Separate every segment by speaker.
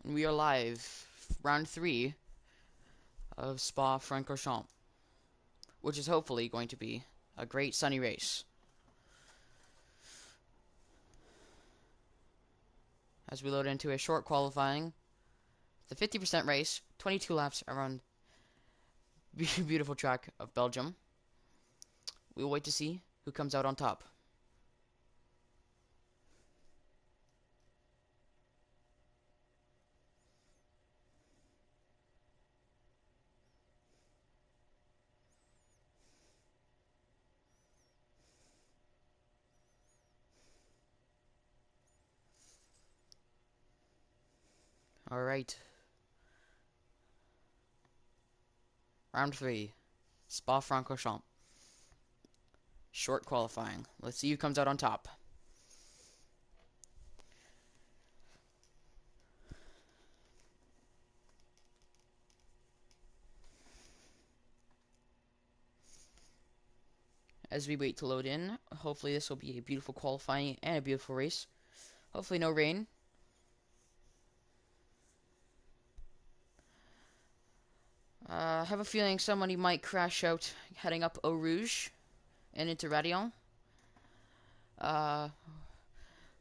Speaker 1: We are live, round 3 of Spa-Francorchamps, which is hopefully going to be a great sunny race. As we load into a short qualifying, the 50% race, 22 laps around the beautiful track of Belgium. We'll wait to see who comes out on top. Alright. Round 3. Spa-Francorchamps. Short qualifying. Let's see who comes out on top. As we wait to load in, hopefully this will be a beautiful qualifying and a beautiful race. Hopefully no rain. I have a feeling somebody might crash out heading up Eau Rouge and into Radion.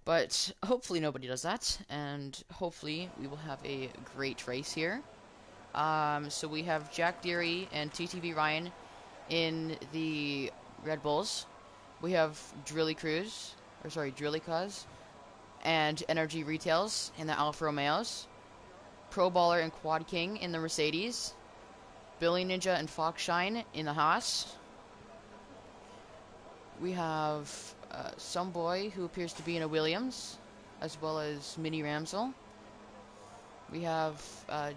Speaker 1: But hopefully nobody does that, and hopefully we will have a great race here. So we have Jack Deary and TTV Ryan in the Red Bulls. We have Drilly Cuz and Energy Retails in the Alfa Romeos. Pro Baller and Quad King in the Mercedes. Billy Ninja and Foxshine in the Haas. We have some boy who appears to be in a Williams, as well as Mini Ramsel. We have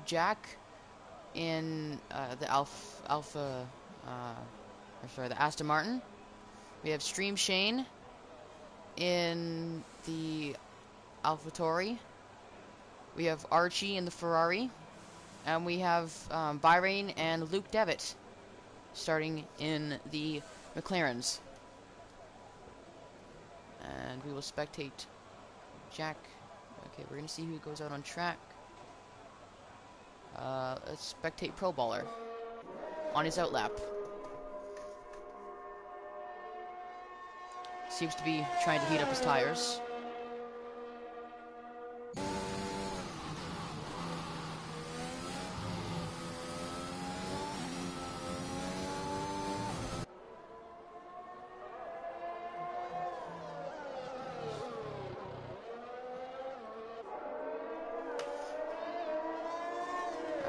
Speaker 1: Jack in the Aston Martin. We have Stream Shane in the AlphaTauri. We have Archie in the Ferrari. And we have Bahrain and Luke Devitt starting in the McLarens. And we will spectate Jack. Okay, we're going to see who goes out on track. Let's spectate Pro Baller on his outlap. Seems to be trying to heat up his tires.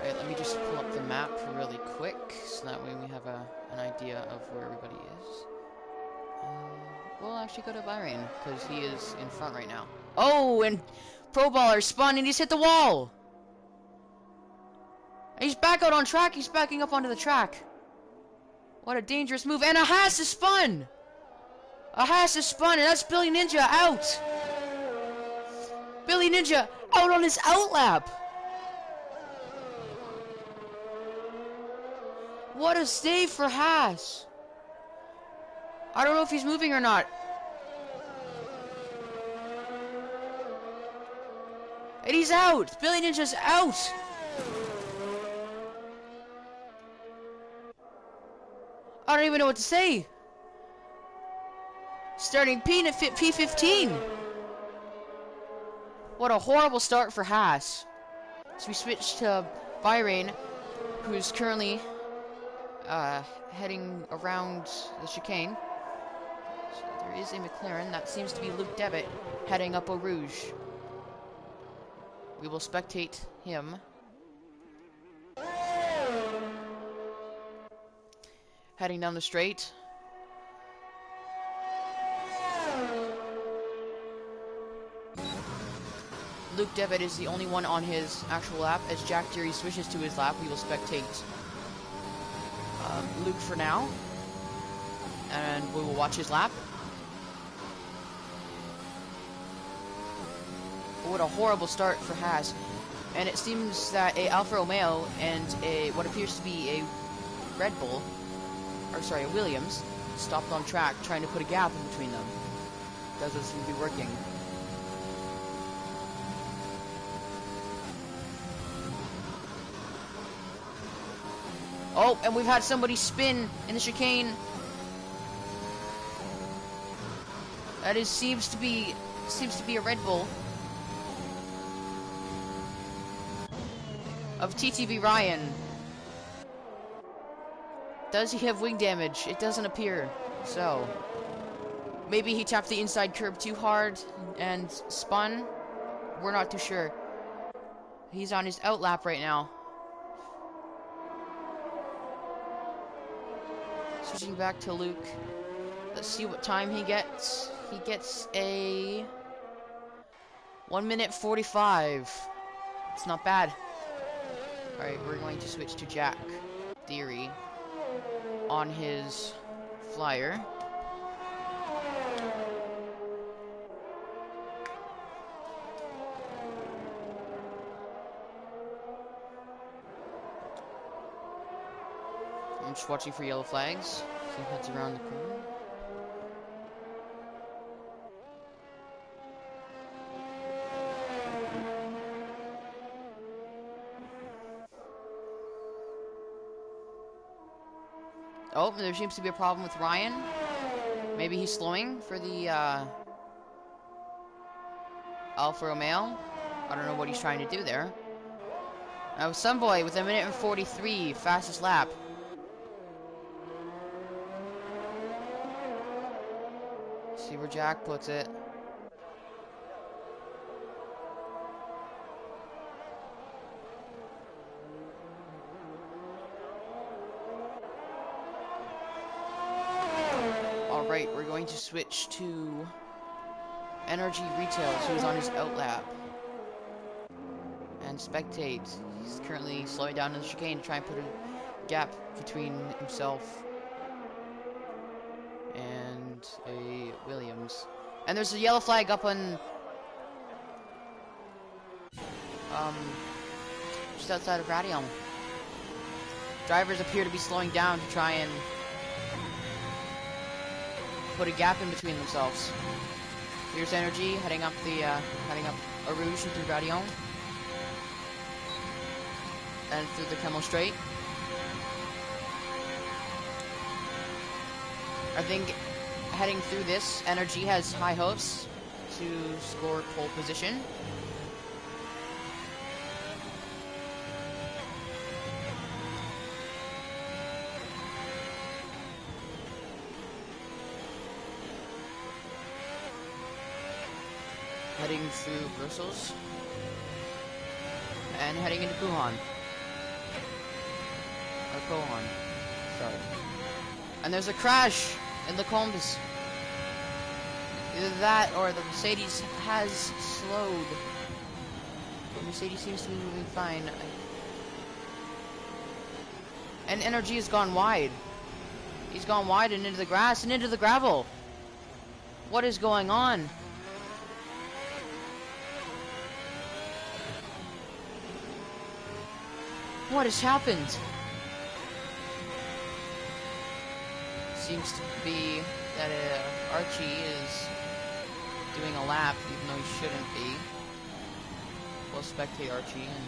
Speaker 1: Alright, let me just pull up the map really quick, so that way we have an idea of where everybody is. We'll actually go to Bahrain, because he is in front right now. Oh, and Pro Baller spun and he's hit the wall! And he's back out on track, he's backing up onto the track. What a dangerous move, and a Haas is spun! A Haas is spun, and that's Billy Ninja out! Billy Ninja out on his outlap! What a save for Haas! I don't know if he's moving or not. And he's out! Billy Ninja's out! I don't even know what to say. Starting P15. What a horrible start for Haas. So we switch to Bahrain, who's currently heading around the chicane. So there is a McLaren. That seems to be Luke Devitt heading up Eau Rouge. We will spectate him. Heading down the straight. Luke Devitt is the only one on his actual lap. As Jack Deary switches to his lap, we will spectate Luke for now. And we will watch his lap. What a horrible start for Haas. And it seems that a Alfa Romeo and a what appears to be a Red Bull, or sorry, a Williams, stopped on track trying to put a gap in between them. Doesn't seem to be working. Oh, and we've had somebody spin in the chicane. That seems to be a Red Bull of TTV Ryan. Does he have wing damage? It doesn't appear. So maybe he tapped the inside curb too hard and spun. We're not too sure. He's on his out lap right now. Switching back to Luke. Let's see what time he gets. He gets a 1 minute 45. It's not bad. Alright, we're going to switch to Jack Theory on his flyer. I'm just watching for yellow flags. He heads around the corner. Oh, there seems to be a problem with Ryan. Maybe he's slowing for the Alfa Romeo. I don't know what he's trying to do there. Now, some boy with 1 minute and 43, fastest lap. See where Jack puts it. Alright, we're going to switch to Energy Retails, who's on his out lap. And Spectate. He's currently slowing down in the chicane to try and put a gap between himself and a Williams. And there's a yellow flag up on just outside of Radium. Drivers appear to be slowing down to try and put a gap in between themselves. Here's Energy heading up a Rouge through Radion and through the Camel Straight. I think heading through this, Energy has high hopes to score pole position. Heading through Brussels and heading into Puhan. Or Kohan. Sorry. And there's a crash in the Combs. Either that or the Mercedes has slowed. The Mercedes seems to be moving fine. And Energy has gone wide. He's gone wide and into the grass and into the gravel. What is going on? What has happened? Seems to be that Archie is doing a lap, even though he shouldn't be. We'll spectate Archie, and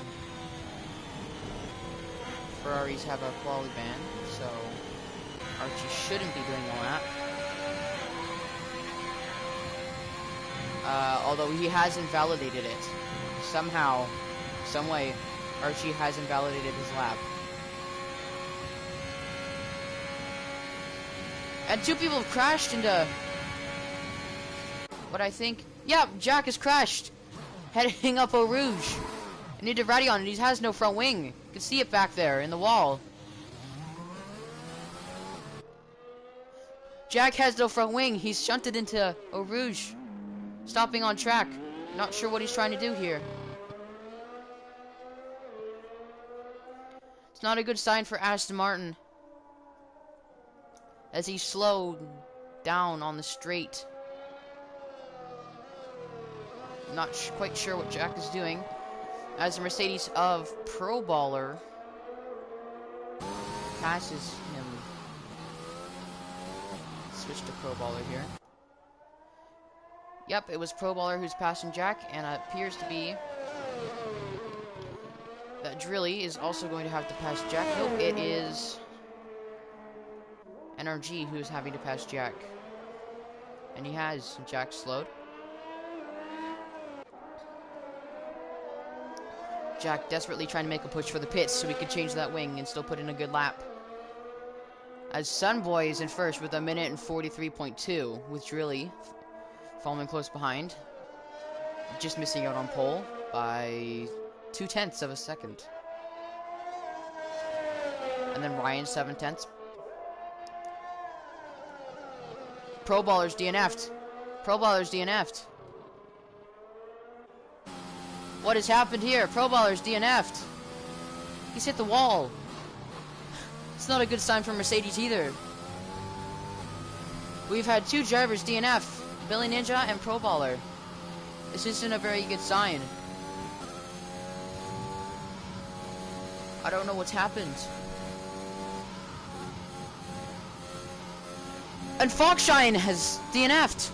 Speaker 1: Ferraris have a quality ban, so Archie shouldn't be doing a lap. Although he has invalidated it. Somehow, some way, Archie has invalidated his lap. And two people have crashed into what I think... Yeah, Jack has crashed. Heading up Eau Rouge. And into Radion, and he has no front wing. You can see it back there in the wall. Jack has no front wing. He's shunted into Eau Rouge. Stopping on track. Not sure what he's trying to do here. It's not a good sign for Aston Martin, as he slowed down on the straight. Not quite sure what Jack is doing, as the Mercedes of Pro Baller passes him. Switch to Pro Baller here. Yep, it was Pro Baller who's passing Jack, and it appears to be that Drilly is also going to have to pass Jack. Nope, it is NRG who's having to pass Jack. And he has. Jack slowed. Jack desperately trying to make a push for the pits so he could change that wing and still put in a good lap. As Sunboy is in first with 1:43.2, with Drilly following close behind. Just missing out on pole by 0.2 of a second. And then Ryan 0.7. Pro Ballers DNF'd. Pro Ballers DNF'd. What has happened here? Pro Ballers DNF'd. He's hit the wall. It's not a good sign for Mercedes either. We've had 2 drivers DNF, Billy Ninja and Pro Baller. This isn't a very good sign. I don't know what's happened. And Foxshine has DNF'd.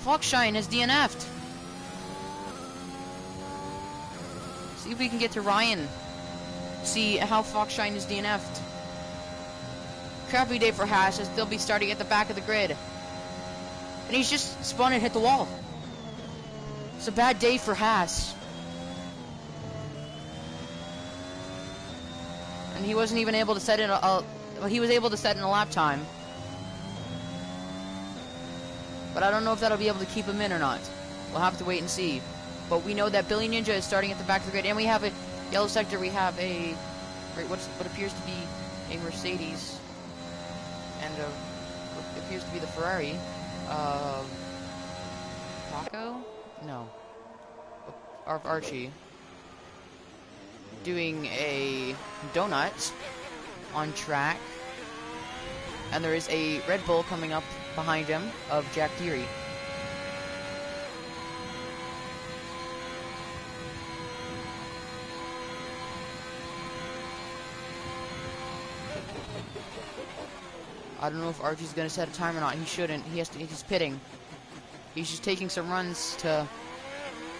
Speaker 1: Foxshine has DNF'd. See if we can get to Ryan. See how Foxshine is DNF'd. Crappy day for Haas as they'll be starting at the back of the grid. And he's just spun and hit the wall. It's a bad day for Haas. And he wasn't even able to set in well, he was able to set in a lap time. But I don't know if that'll be able to keep him in or not. We'll have to wait and see. But we know that Billy Ninja is starting at the back of the grid, and we have a yellow sector. We have a what appears to be a Mercedes, and what appears to be the Ferrari. Paco? No. Archie. Doing a donut on track. And there is a Red Bull coming up behind him of Jack Deary. I don't know if Archie's gonna set a time or not. He shouldn't. He's pitting. He's just taking some runs to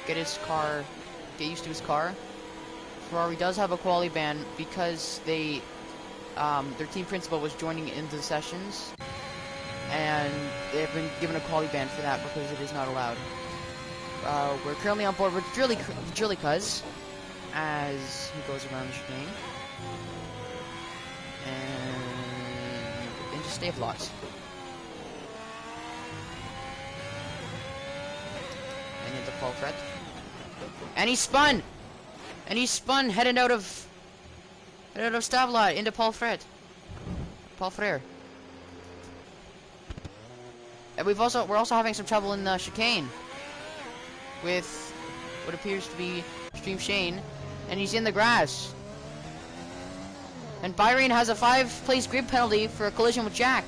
Speaker 1: get used to his car. Ferrari does have a quali ban because their team principal was joining into the sessions, and they've been given a quali ban for that because it is not allowed. We're currently on board with Drilly Cuz as he goes around the chicane and into stave lots. And into Paul Fred. And he spun! And he spun headed out of Stavlot into Paul Frere. And we're also having some trouble in the chicane with what appears to be Stream Shane, and he's in the grass. And Byron has a 5-place grid penalty for a collision with Jack.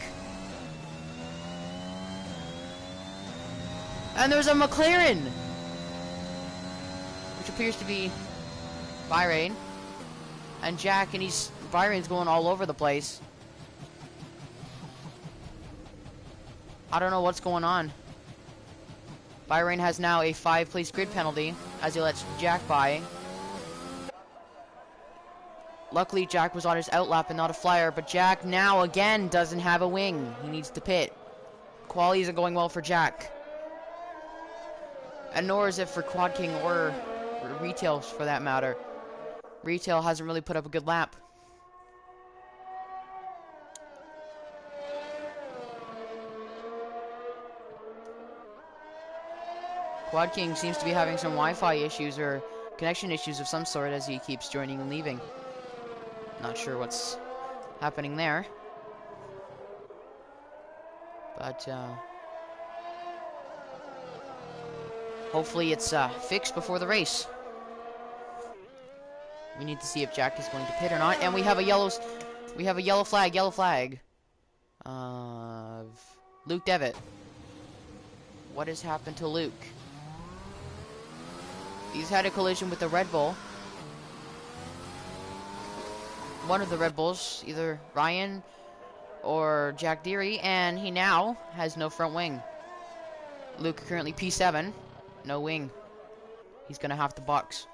Speaker 1: And there's a McLaren, which appears to be Byron and Jack, and Byron's going all over the place. I don't know what's going on. Byron has now a 5-place grid penalty as he lets Jack by. Luckily, Jack was on his outlap and not a flyer, but Jack now again doesn't have a wing. He needs to pit. Quali isn't going well for Jack. And nor is it for Quad King or Retail for that matter. Retail hasn't really put up a good lap. Quad King seems to be having some Wi-Fi issues or connection issues of some sort as he keeps joining and leaving. Not sure what's happening there. But, hopefully it's fixed before the race. We need to see if Jack is going to pit or not. And we have a yellow flag of Luke Devitt. What has happened to Luke? He's had a collision with the Red Bull. One of the Red Bulls, either Ryan or Jack Deary, and he now has no front wing. Luke currently P7, no wing. He's gonna have to box.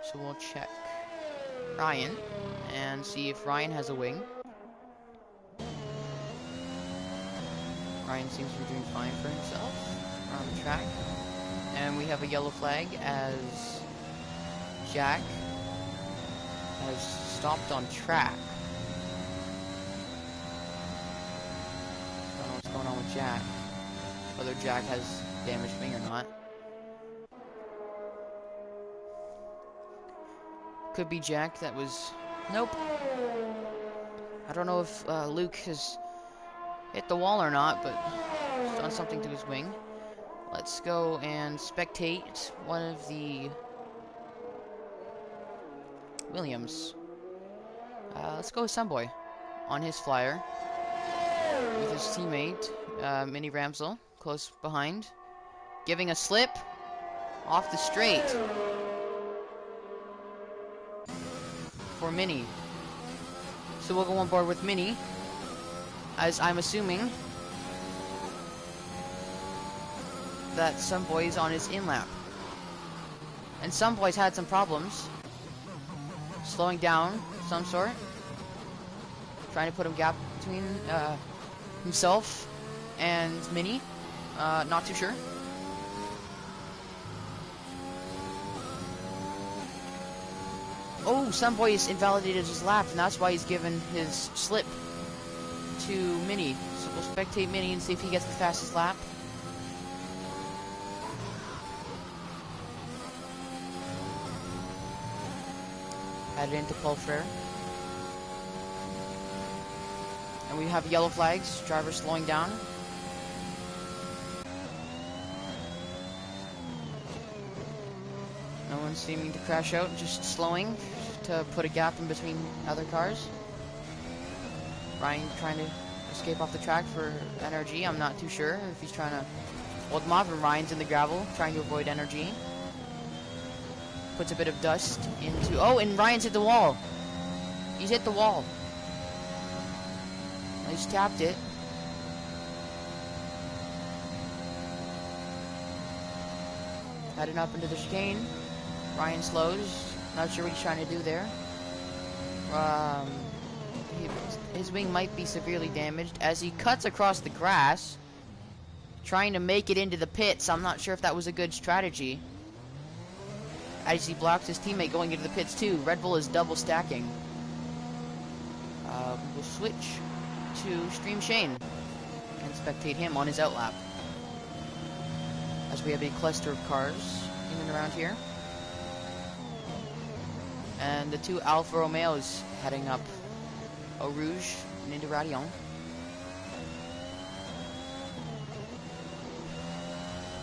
Speaker 1: So we'll check Ryan and see if Ryan has a wing. Ryan seems to be doing fine for himself on the track. And we have a yellow flag as Jack has stopped on track. Don't know what's going on with Jack. Whether Jack has damaged wing or not. Could be Jack that was... Nope. I don't know if Luke has hit the wall or not, but he's done something to his wing. Let's go and spectate one of the Williams. Let's go with Sunboy on his flyer with his teammate, Mini Ramsel, close behind, giving a slip off the straight for Mini. So we'll go on board with Mini, as I'm assuming that Sunboy's on his in-lap. And Sunboy's had some problems. Slowing down of some sort. Trying to put a gap between himself and Mini. Not too sure. Oh, Sunboy has invalidated his lap, and that's why he's given his slip to Mini. So we'll spectate Mini and see if he gets the fastest lap. Added into Paul Frere. And we have yellow flags, driver slowing down. No one seeming to crash out, just slowing to put a gap in between other cars. Ryan trying to escape off the track for energy. I'm not too sure if he's trying to hold him off, and Ryan's in the gravel trying to avoid energy. Puts a bit of dust into... Oh, and Ryan's hit the wall. He's hit the wall. He's tapped it. Heading up into the chicane. Ryan slows. Not sure what he's trying to do there. His wing might be severely damaged as he cuts across the grass, trying to make it into the pits. I'm not sure if that was a good strategy, as he blocks his teammate going into the pits too. Red Bull is double stacking. We'll switch to Stream Shane and spectate him on his outlap, as we have a cluster of cars in and around here. And the two Alfa Romeos heading up Eau Rouge and into Radillon.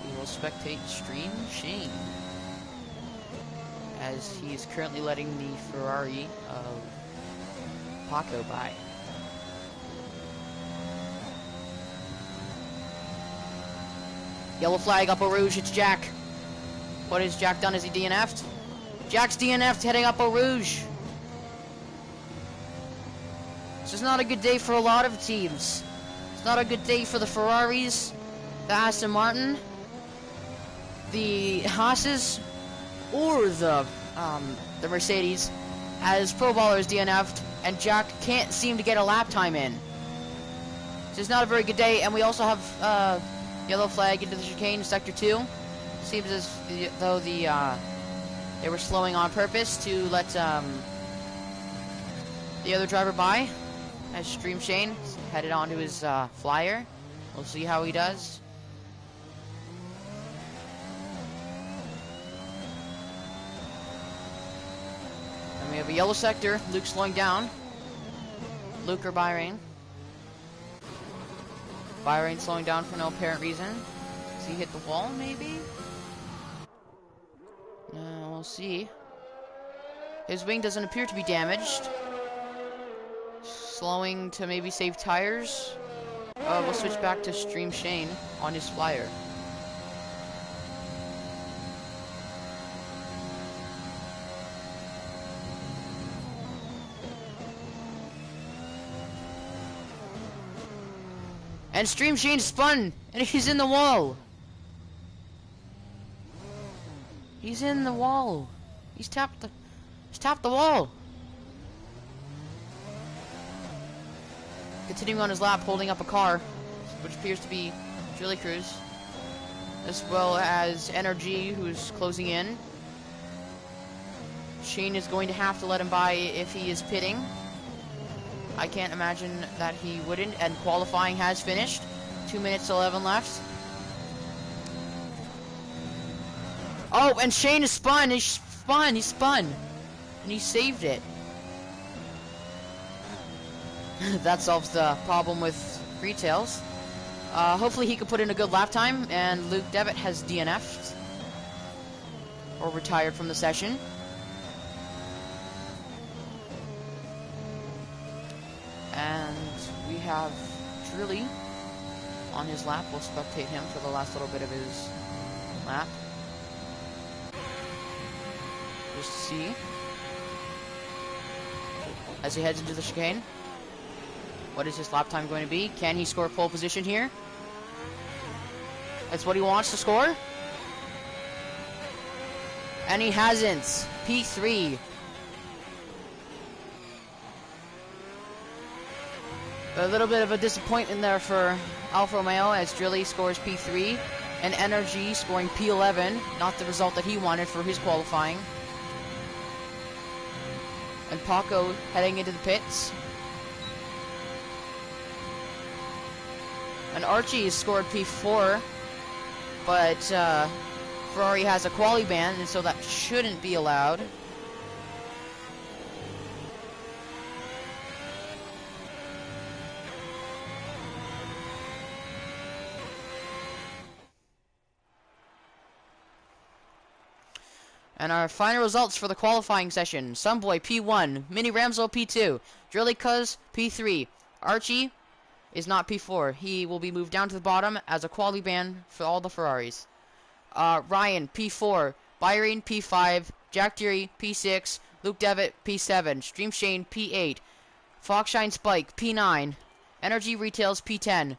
Speaker 1: We will spectate Stream Shane, as he is currently letting the Ferrari of Paco by. Yellow flag up Eau Rouge, it's Jack. What has Jack done? Is he DNF'd? Jack's DNF'd heading up Eau Rouge. This is not a good day for a lot of teams. It's not a good day for the Ferraris, the Aston Martin, the Haas's, or the Mercedes, as Pro Baller is DNF'd, and Jack can't seem to get a lap time in. This is not a very good day, and we also have yellow flag into the chicane, Sector 2. Seems as though they were slowing on purpose to let the other driver by, as Stream Shane headed onto his flyer. We'll see how he does. And we have a yellow sector. Luke slowing down. Luke or Bahrain. Bahrain slowing down for no apparent reason. Does he hit the wall, maybe? We'll see. His wing doesn't appear to be damaged. Slowing to maybe save tires. We'll switch back to Stream Shane on his flyer. And Stream Shane spun, and he's in the wall. He's in the wall. He's tapped the wall. Continuing on his lap, holding up a car, which appears to be Drilly Cruz, as well as Energy, who's closing in. Shane is going to have to let him by if he is pitting. I can't imagine that he wouldn't, and qualifying has finished. 2 minutes 11 left. Oh, and Shane is spun. He spun. And he saved it. That solves the problem with retails. Hopefully he can put in a good lap time, and Luke Devitt has DNF'd. Or retired from the session. And we have Drilly on his lap. We'll spectate him for the last little bit of his lap. Just to see. As he heads into the chicane. What is his lap time going to be? Can he score pole position here? That's what he wants to score. And he hasn't. P3. A little bit of a disappointment there for Alfa Romeo as Drilly scores P3 and Energy scoring P11, not the result that he wanted for his qualifying. And Paco heading into the pits. And Archie has scored P4, but Ferrari has a quali ban, and so that shouldn't be allowed. And our final results for the qualifying session. Sunboy P1, Mini Ramsel P2, Drilly Cuz P3, Archie is not P4. He will be moved down to the bottom as a quali ban for all the Ferraris. Ryan P4, Byron P5, Jack Deary P6, Luke Devitt P7, Stream Shane P8, Foxshine Spike P9, Energy Retails P10,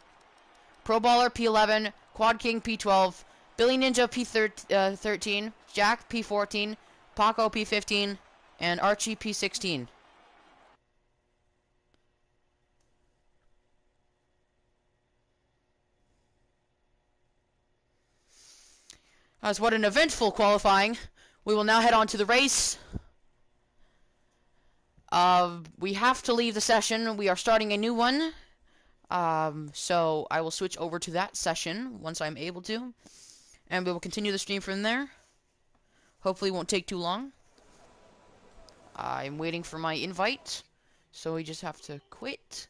Speaker 1: Pro Baller P11, Quad King P12, Billy Ninja P13, Jack P14, Paco P15, and Archie P16. As what an eventful qualifying. We will now head on to the race. We have to leave the session. We are starting a new one. So I will switch over to that session once I'm able to. And we will continue the stream from there. Hopefully it won't take too long. I'm waiting for my invite. So we just have to quit.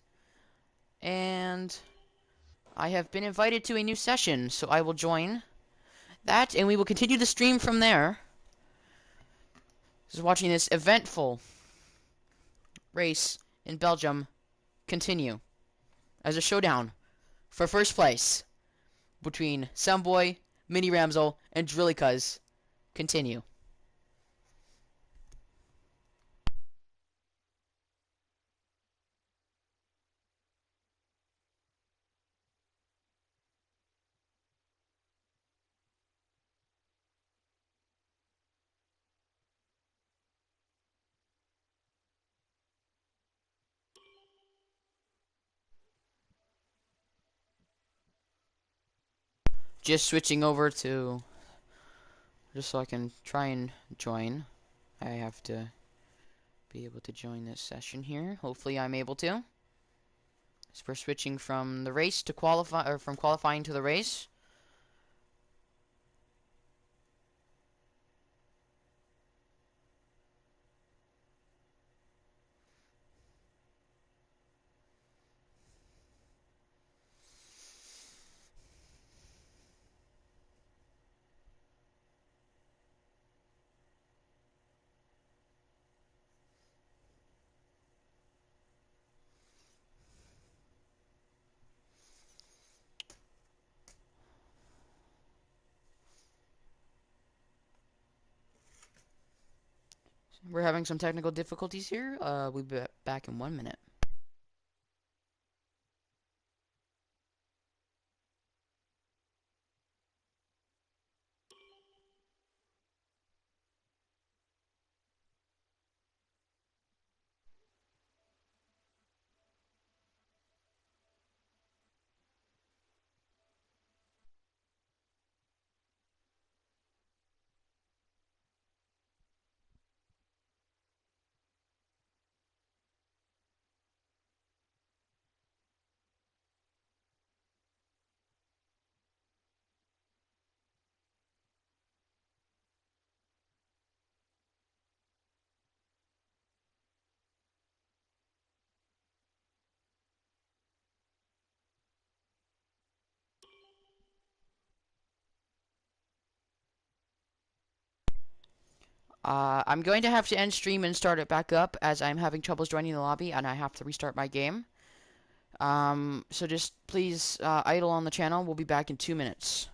Speaker 1: And I have been invited to a new session. So I will join that. And we will continue the stream from there. Just watching this eventful race in Belgium continue as a showdown for first place between Soundboy, Mini Ramsel, and Drilly Cuz continue. Just switching over to, just so I can try and join. I have to be able to join this session here. Hopefully I'm able to. So we're switching from the race to qualify, or from qualifying to the race. We're having some technical difficulties here. We'll be back in 1 minute. I'm going to have to end stream and start it back up as I'm having troubles joining the lobby and I have to restart my game. So just please idle on the channel. We'll be back in 2 minutes.